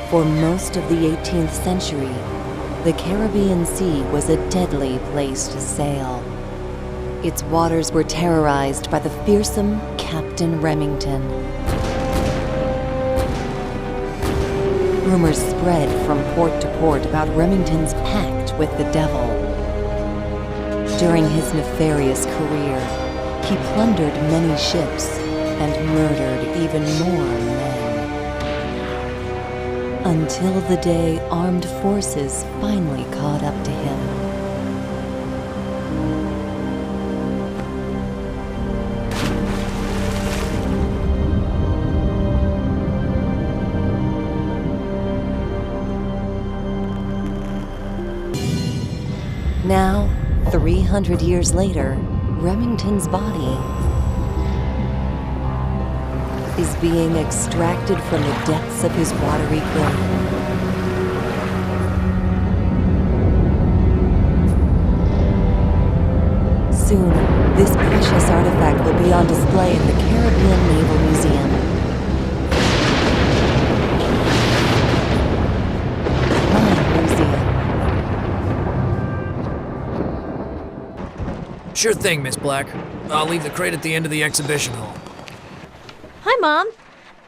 For most of the 18th century, the Caribbean Sea was a deadly place to sail. Its waters were terrorized by the fearsome Captain Remington. Rumors spread from port to port about Remington's pact with the devil. During his nefarious career, he plundered many ships and murdered even more men. Until the day armed forces finally caught up to him. Now, 300 years later, Remington's body is being extracted from the depths of his watery grave. Soon, this precious artifact will be on display in the Caribbean Naval Museum. My museum. Sure thing, Miss Black. I'll leave the crate at the end of the exhibition hall. Hi, Mom.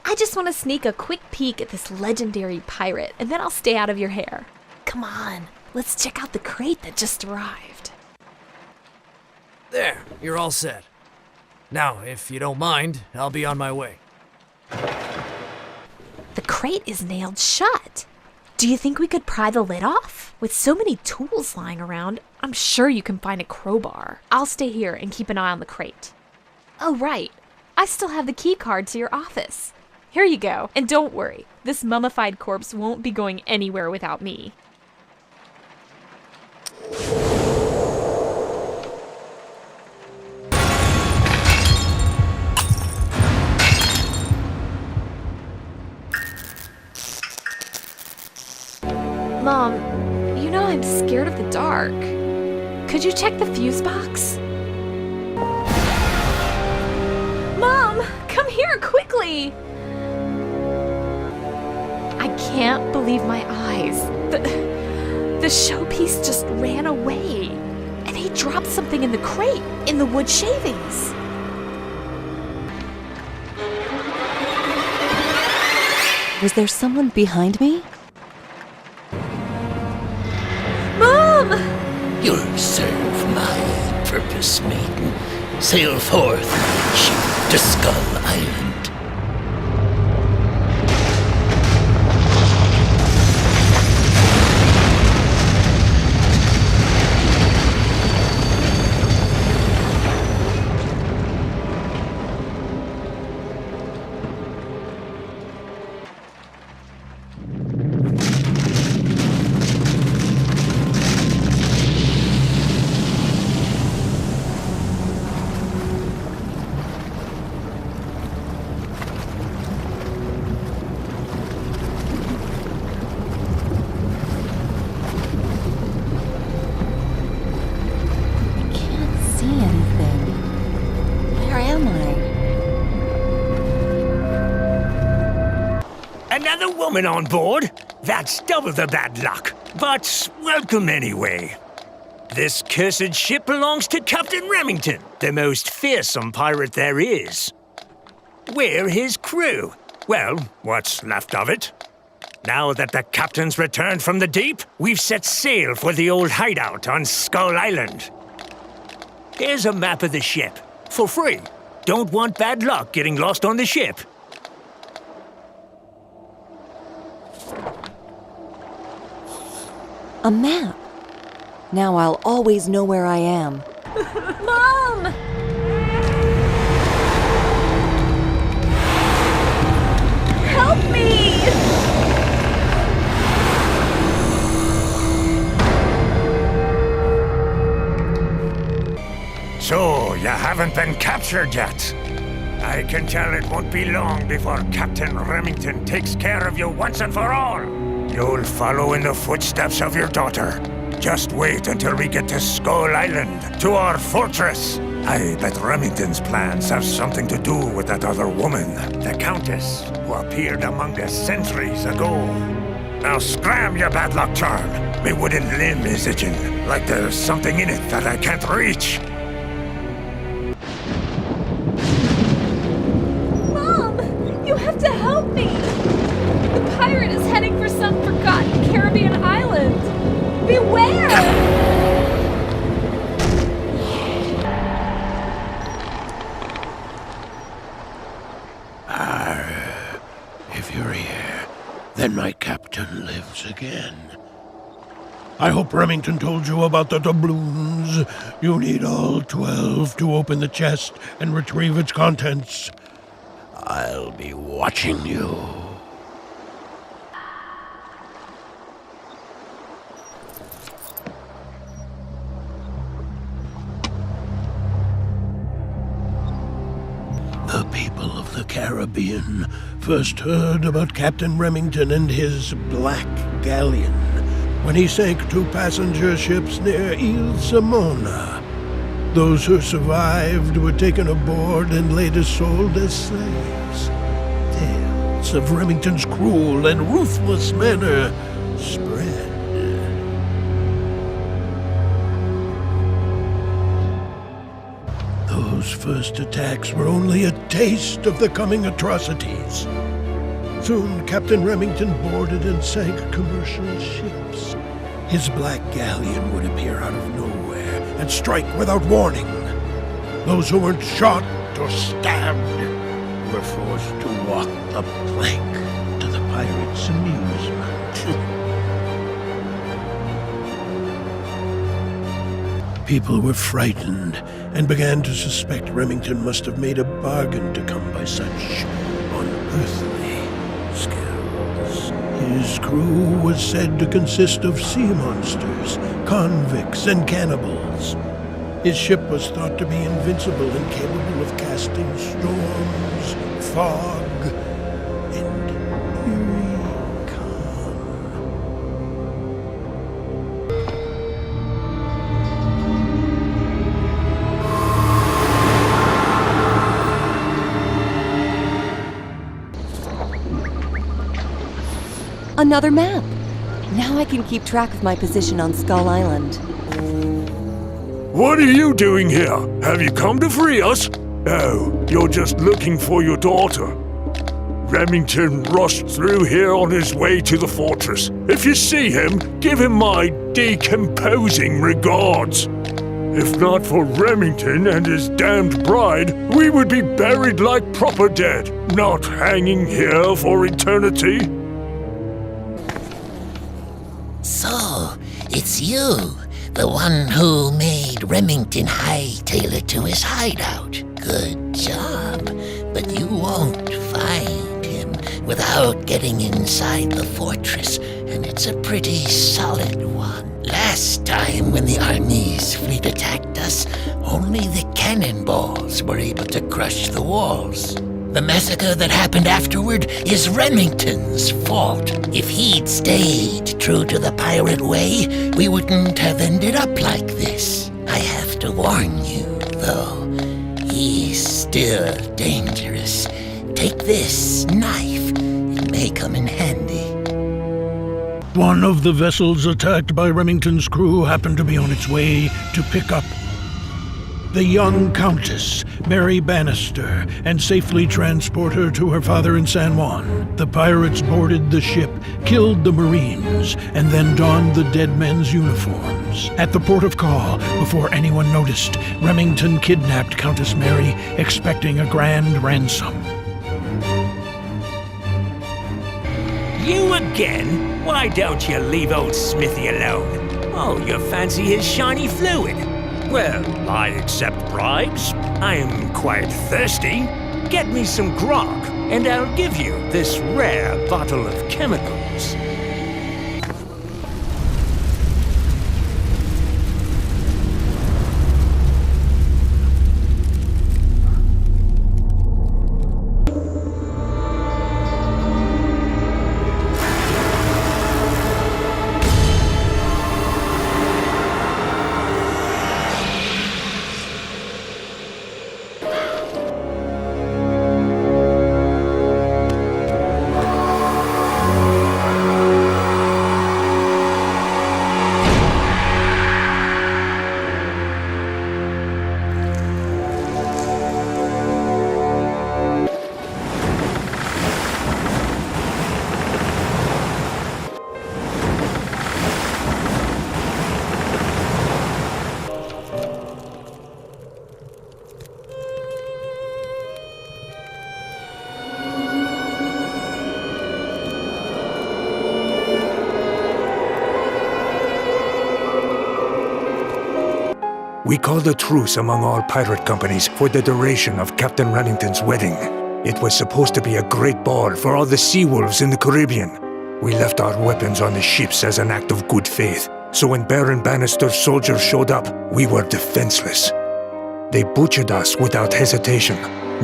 I just want to sneak a quick peek at this legendary pirate, and then I'll stay out of your hair. Come on, let's check out the crate that just arrived. There, you're all set. Now, if you don't mind, I'll be on my way. The crate is nailed shut. Do you think we could pry the lid off? With so many tools lying around, I'm sure you can find a crowbar. I'll stay here and keep an eye on the crate. Oh, right. I still have the key card to your office. Here you go. And don't worry, this mummified corpse won't be going anywhere without me. Mom, you know I'm scared of the dark. Could you check the fuse box? Mom, come here quickly! I can't believe my eyes. The showpiece just ran away. And he dropped something in the crate, in the wood shavings. Was there someone behind me? Mom! You'll serve my purpose, maiden. Sail forth, ship to Skull Island. Another woman on board? That's double the bad luck. But welcome anyway. This cursed ship belongs to Captain Remington, the most fearsome pirate there is. We're his crew. Well, what's left of it. Now that the captain's returned from the deep, we've set sail for the old hideout on Skull Island. Here's a map of the ship, for free. Don't want bad luck getting lost on the ship. A map. Now I'll always know where I am. Mom! Help me! So, you haven't been captured yet? I can tell it won't be long before Captain Remington takes care of you once and for all. You'll follow in the footsteps of your daughter. Just wait until we get to Skull Island, to our fortress. I bet Remington's plans have something to do with that other woman, the Countess, who appeared among us centuries ago. Now scram, you bad luck charm. My wooden limb is itching, like there's something in it that I can't reach. Mom, you have to help me. The pirate is heading for some forgotten Caribbean island. Beware! If you're here, then my captain lives again. I hope Remington told you about the doubloons. You need all 12 to open the chest and retrieve its contents. I'll be watching you. The people of the Caribbean first heard about Captain Remington and his Black Galleon when he sank 2 passenger ships near Ile Simona. Those who survived were taken aboard and later sold as slaves. Tales of Remington's cruel and ruthless manner spread. Those first attacks were only a taste of the coming atrocities. Soon, Captain Remington boarded and sank commercial ships. His Black Galleon would appear out of nowhere and strike without warning. Those who weren't shot or stabbed were forced to walk the plank to the pirates' amusement. People were frightened and began to suspect Remington must have made a bargain to come by such unearthly skills. His crew was said to consist of sea monsters, convicts, and cannibals. His ship was thought to be invincible and capable of casting storms, fog, and eerie calm. Another map! Now I can keep track of my position on Skull Island. What are you doing here? Have you come to free us? Oh, you're just looking for your daughter. Remington rushed through here on his way to the fortress. If you see him, give him my decomposing regards. If not for Remington and his damned bride, we would be buried like proper dead, not hanging here for eternity. So, it's you, the one who made Remington hightail it to his hideout. Good job, but you won't find him without getting inside the fortress, and it's a pretty solid one. Last time when the army's fleet attacked us, only the cannonballs were able to crush the walls. The massacre that happened afterward is Remington's fault. If he'd stayed true to the pirate way, we wouldn't have ended up like this. I have to warn you, though, he's still dangerous. Take this knife. It may come in handy. One of the vessels attacked by Remington's crew happened to be on its way to pick up the young Countess, Mary Bannister, and safely transport her to her father in San Juan. The pirates boarded the ship, killed the Marines, and then donned the dead men's uniforms. At the port of call, before anyone noticed, Remington kidnapped Countess Mary, expecting a grand ransom. You again? Why don't you leave old Smithy alone? Oh, you fancy his shiny fluid? Well, I accept bribes. I'm quite thirsty. Get me some grog, and I'll give you this rare bottle of chemicals. we called a truce among all pirate companies for the duration of Captain Remington's wedding. It was supposed to be a great ball for all the sea wolves in the Caribbean. We left our weapons on the ships as an act of good faith, so when Baron Bannister's soldiers showed up, we were defenseless. They butchered us without hesitation,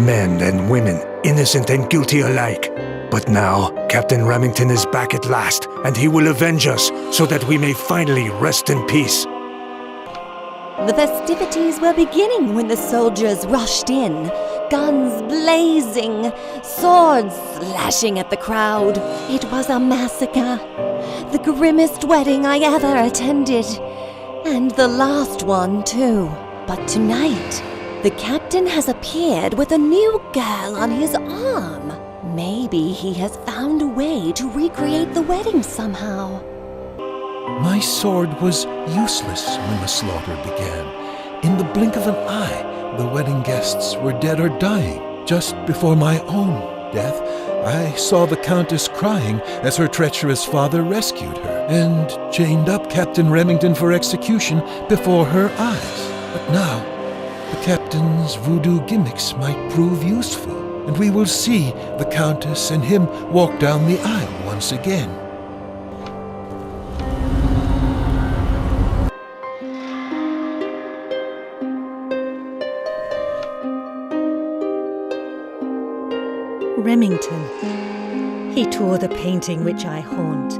men and women, innocent and guilty alike. But now, Captain Remington is back at last, and he will avenge us so that we may finally rest in peace. The festivities were beginning when the soldiers rushed in, guns blazing, swords slashing at the crowd. It was a massacre. The grimmest wedding I ever attended. And the last one, too. But tonight, the captain has appeared with a new girl on his arm. Maybe he has found a way to recreate the wedding somehow. My sword was useless when the slaughter began. In the blink of an eye, the wedding guests were dead or dying. Just before my own death, I saw the Countess crying as her treacherous father rescued her and chained up Captain Remington for execution before her eyes. But now, the Captain's voodoo gimmicks might prove useful, and we will see the Countess and him walk down the aisle once again. Remington. He tore the painting which I haunt.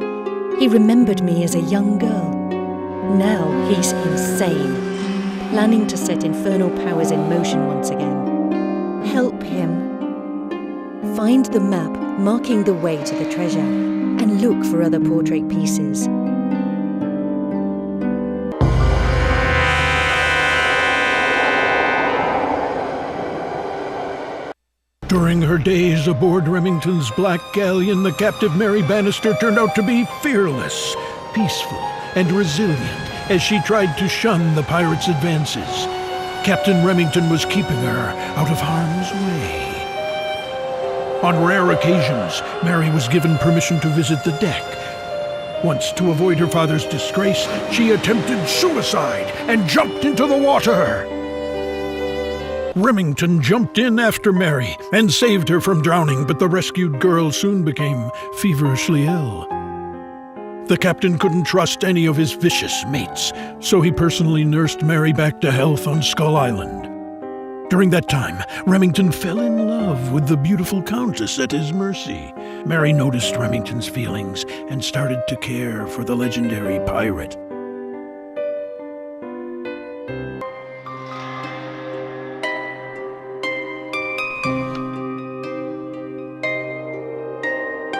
He remembered me as a young girl. Now he's insane, planning to set infernal powers in motion once again. Help him. Find the map marking the way to the treasure, and look for other portrait pieces. During her days aboard Remington's black galleon, the captive Mary Bannister turned out to be fearless, peaceful, and resilient as she tried to shun the pirates' advances. Captain Remington was keeping her out of harm's way. On rare occasions, Mary was given permission to visit the deck. Once, to avoid her father's disgrace, she attempted suicide and jumped into the water. Remington jumped in after Mary and saved her from drowning, but the rescued girl soon became feverishly ill. The captain couldn't trust any of his vicious mates, so he personally nursed Mary back to health on Skull Island. During that time, Remington fell in love with the beautiful Countess at his mercy. Mary noticed Remington's feelings and started to care for the legendary pirate.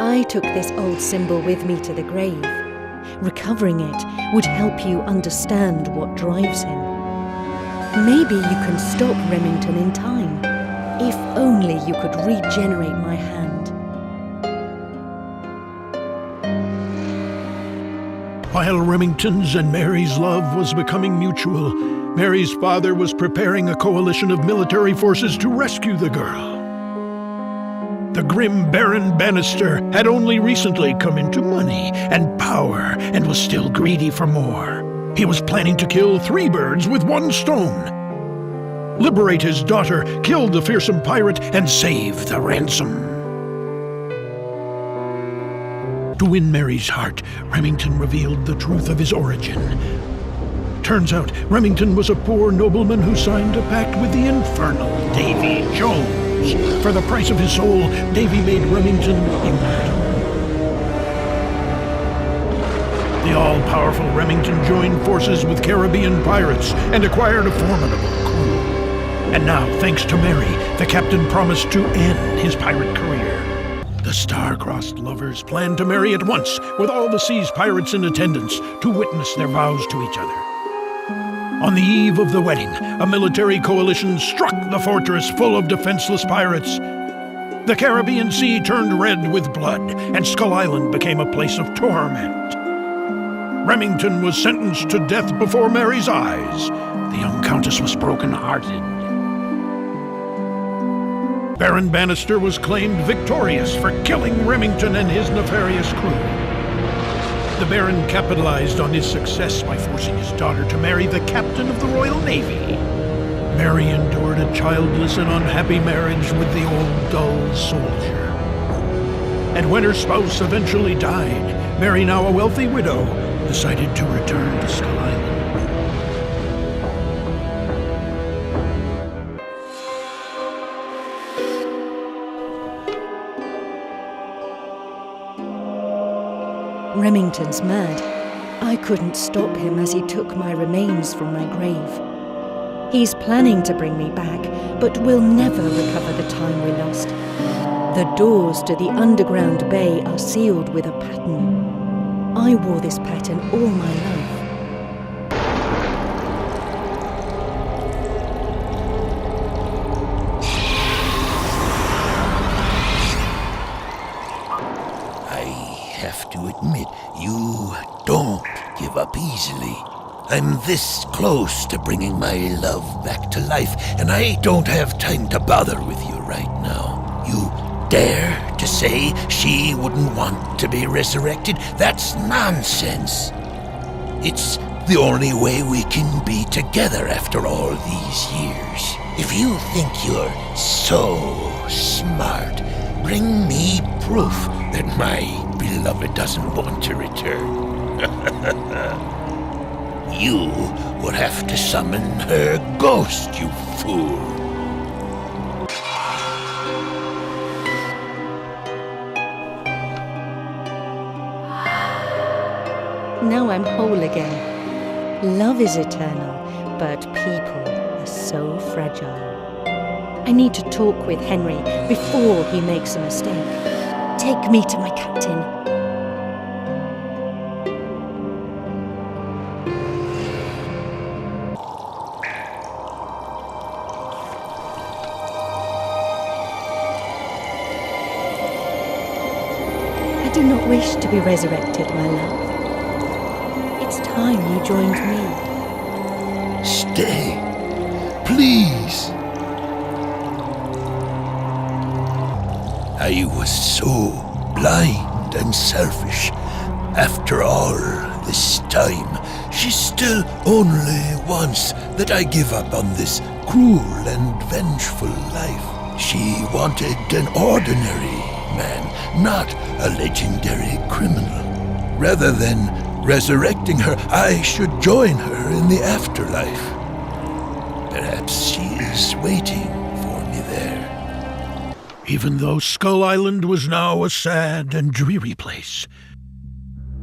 I took this old symbol with me to the grave. Recovering it would help you understand what drives him. Maybe you can stop Remington in time. If only you could regenerate my hand. While Remington's and Mary's love was becoming mutual, Mary's father was preparing a coalition of military forces to rescue the girl. The grim Baron Bannister had only recently come into money and power and was still greedy for more. He was planning to kill 3 birds with 1 stone. Liberate his daughter, kill the fearsome pirate, and save the ransom. To win Mary's heart, Remington revealed the truth of his origin. Turns out, Remington was a poor nobleman who signed a pact with the infernal Davy Jones. For the price of his soul, Davy made Remington immortal. The all-powerful Remington joined forces with Caribbean pirates and acquired a formidable crew. And now, thanks to Mary, the captain promised to end his pirate career. The star-crossed lovers planned to marry at once, with all the sea's pirates in attendance to witness their vows to each other. On the eve of the wedding, a military coalition struck the fortress full of defenseless pirates. The Caribbean Sea turned red with blood, and Skull Island became a place of torment. Remington was sentenced to death before Mary's eyes. The young Countess was broken-hearted. Baron Bannister was claimed victorious for killing Remington and his nefarious crew. The Baron capitalized on his success by forcing his daughter to marry the captain of the Royal Navy. Mary endured a childless and unhappy marriage with the old dull soldier. And when her spouse eventually died, Mary, now a wealthy widow, decided to return to Skull Island. Remington's mad. I couldn't stop him as he took my remains from my grave. He's planning to bring me back, but we'll never recover the time we lost. The doors to the underground bay are sealed with a pattern. I wore this pattern all my life. Have to admit, you don't give up easily. I'm this close to bringing my love back to life, and I don't have time to bother with you right now. You dare to say she wouldn't want to be resurrected? That's nonsense. It's the only way we can be together after all these years. If you think you're so smart, bring me proof that my beloved doesn't want to return. You will have to summon her ghost, you fool. Now I'm whole again. Love is eternal, but people are so fragile. I need to talk with Henry before he makes a mistake. Take me to my captain. I do not wish to be resurrected, my love. It's time you joined me. Stay, please. I was so blind and selfish. After all this time, she still only wants that I give up on this cruel and vengeful life. She wanted an ordinary man, not a legendary criminal. Rather than resurrecting her, I should join her in the afterlife. Perhaps she is waiting for me there. Even though Skull Island was now a sad and dreary place,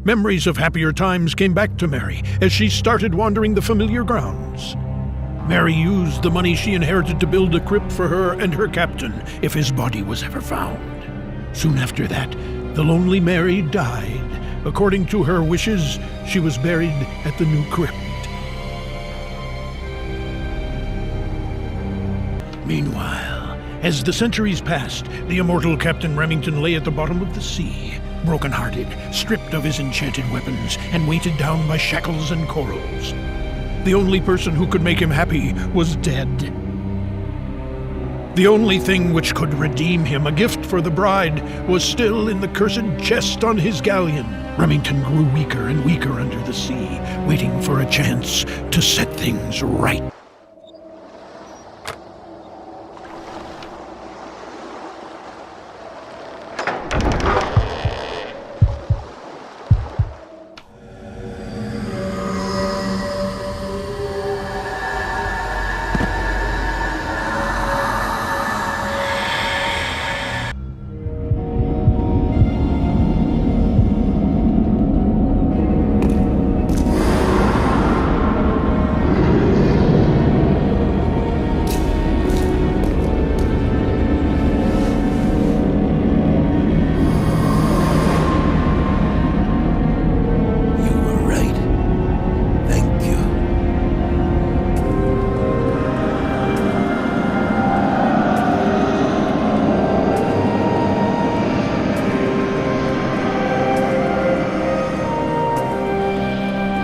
memories of happier times came back to Mary as she started wandering the familiar grounds. Mary used the money she inherited to build a crypt for her and her captain if his body was ever found. Soon after that, the lonely Mary died. According to her wishes, she was buried at the new crypt. Meanwhile, as the centuries passed, the immortal Captain Remington lay at the bottom of the sea, broken-hearted, stripped of his enchanted weapons, and weighted down by shackles and corals. The only person who could make him happy was dead. The only thing which could redeem him, a gift for the bride, was still in the cursed chest on his galleon. Remington grew weaker and weaker under the sea, waiting for a chance to set things right.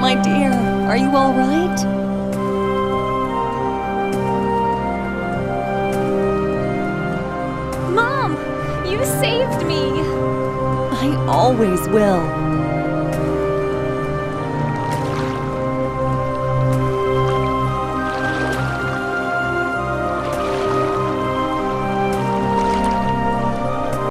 My dear, are you all right? Mom, you saved me. I always will.